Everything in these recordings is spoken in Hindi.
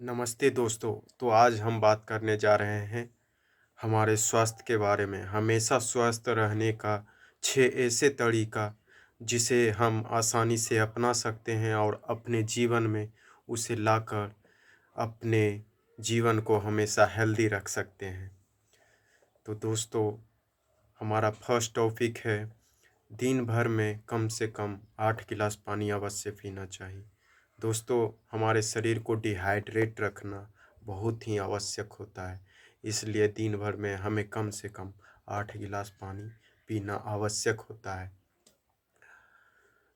नमस्ते दोस्तों। तो आज हम बात करने जा रहे हैं हमारे स्वास्थ्य के बारे में। हमेशा स्वस्थ रहने का 6 ऐसे तरीका जिसे हम आसानी से अपना सकते हैं और अपने जीवन में उसे लाकर अपने जीवन को हमेशा हेल्दी रख सकते हैं। तो दोस्तों, हमारा फर्स्ट टॉपिक है, दिन भर में कम से कम 8 गिलास पानी अवश्य पीना चाहिए। दोस्तों, हमारे शरीर को डिहाइड्रेट रखना बहुत ही आवश्यक होता है, इसलिए दिन भर में हमें कम से कम 8 गिलास पानी पीना आवश्यक होता है।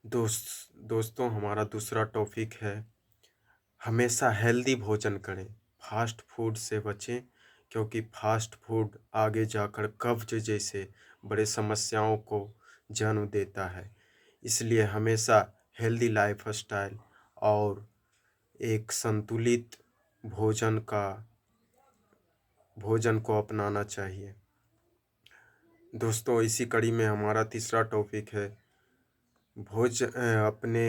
दोस्तों, हमारा दूसरा टॉपिक है, हमेशा हेल्दी भोजन करें, फास्ट फूड से बचें, क्योंकि फास्ट फूड आगे जाकर कब्ज जैसे बड़े समस्याओं को जन्म देता है। इसलिए हमेशा हेल्दी लाइफस्टाइल और एक संतुलित भोजन को अपनाना चाहिए। दोस्तों, इसी कड़ी में हमारा तीसरा टॉपिक है, अपने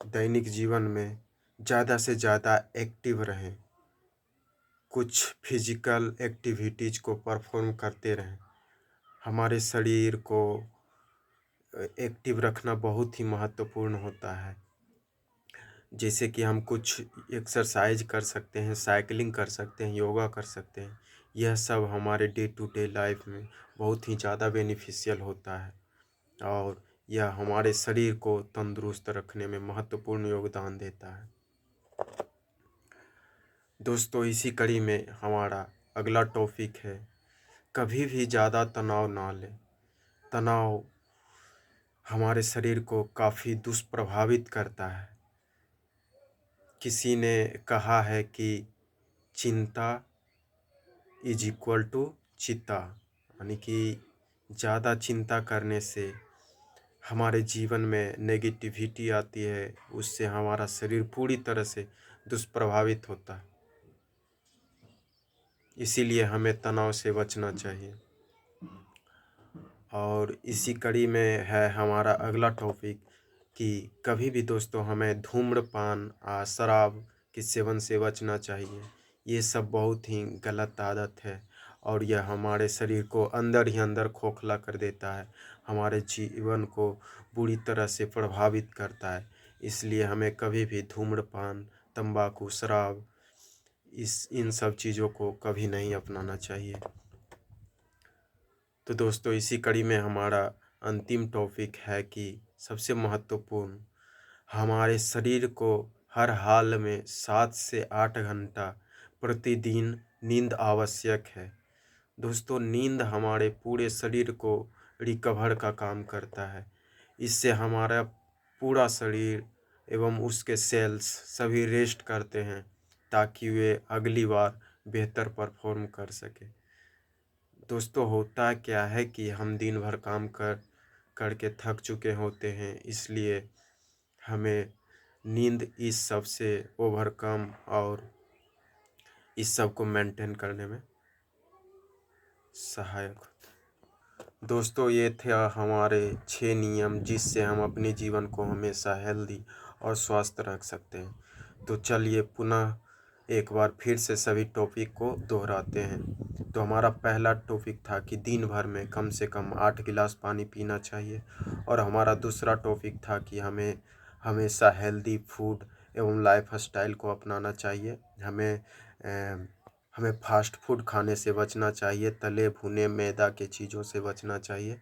दैनिक जीवन में ज़्यादा से ज़्यादा एक्टिव रहें, कुछ फिजिकल एक्टिविटीज़ को परफॉर्म करते रहें। हमारे शरीर को एक्टिव रखना बहुत ही महत्वपूर्ण होता है। जैसे कि हम कुछ एक्सरसाइज कर सकते हैं, साइकिलिंग कर सकते हैं, योगा कर सकते हैं। यह सब हमारे डे टू डे लाइफ में बहुत ही ज़्यादा बेनिफिशियल होता है और यह हमारे शरीर को तंदुरुस्त रखने में महत्वपूर्ण योगदान देता है। दोस्तों, इसी कड़ी में हमारा अगला टॉपिक है, कभी भी ज़्यादा तनाव ना लें। तनाव हमारे शरीर को काफ़ी दुष्प्रभावित करता है। किसी ने कहा है कि चिंता इज इक्वल टू चिता, यानी कि ज़्यादा चिंता करने से हमारे जीवन में नेगेटिविटी आती है, उससे हमारा शरीर पूरी तरह से दुष्प्रभावित होता है। इसीलिए हमें तनाव से बचना चाहिए। और इसी कड़ी में है हमारा अगला टॉपिक कि कभी भी दोस्तों हमें धूम्रपान शराब के सेवन से बचना चाहिए। ये सब बहुत ही गलत आदत है और यह हमारे शरीर को अंदर ही अंदर खोखला कर देता है, हमारे जीवन को बुरी तरह से प्रभावित करता है। इसलिए हमें कभी भी धूम्रपान, तंबाकू, शराब इन सब चीज़ों को कभी नहीं अपनाना चाहिए। तो दोस्तों, इसी कड़ी में हमारा अंतिम टॉपिक है कि सबसे महत्वपूर्ण, हमारे शरीर को हर हाल में 7 से 8 घंटा प्रतिदिन नींद आवश्यक है। दोस्तों, नींद हमारे पूरे शरीर को रिकवर का काम करता है। इससे हमारा पूरा शरीर एवं उसके सेल्स सभी रेस्ट करते हैं ताकि वे अगली बार बेहतर परफॉर्म कर सके। दोस्तों, होता क्या है कि हम दिन भर काम करके थक चुके होते हैं, इसलिए हमें नींद इस सब से ओवरकम और इस सब को मेंटेन करने में सहायक होता है। दोस्तों, ये थे हमारे 6 नियम जिससे हम अपने जीवन को हमेशा हेल्दी और स्वस्थ रख सकते हैं। तो चलिए पुनः एक बार फिर से सभी टॉपिक को दोहराते हैं। तो हमारा पहला टॉपिक था कि दिन भर में कम से कम 8 गिलास पानी पीना चाहिए, और हमारा दूसरा टॉपिक था कि हमें हमेशा हेल्दी फूड एवं लाइफस्टाइल को अपनाना चाहिए। हमें फास्ट फूड खाने से बचना चाहिए, तले भुने मैदा के चीज़ों से बचना चाहिए।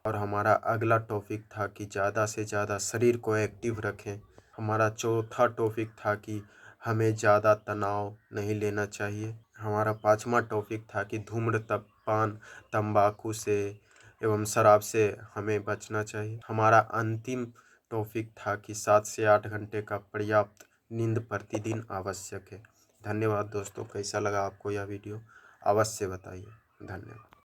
और हमारा अगला टॉपिक था कि ज़्यादा से ज़्यादा शरीर को एक्टिव रखें। हमारा चौथा टॉपिक था कि हमें ज़्यादा तनाव नहीं लेना चाहिए। हमारा पाँचवा टॉपिक था कि धूम्रपान, तंबाकू से एवं शराब से हमें बचना चाहिए। हमारा अंतिम टॉपिक था कि 7 से 8 घंटे का पर्याप्त नींद प्रतिदिन आवश्यक है। धन्यवाद दोस्तों, कैसा लगा आपको यह वीडियो अवश्य बताइए। धन्यवाद।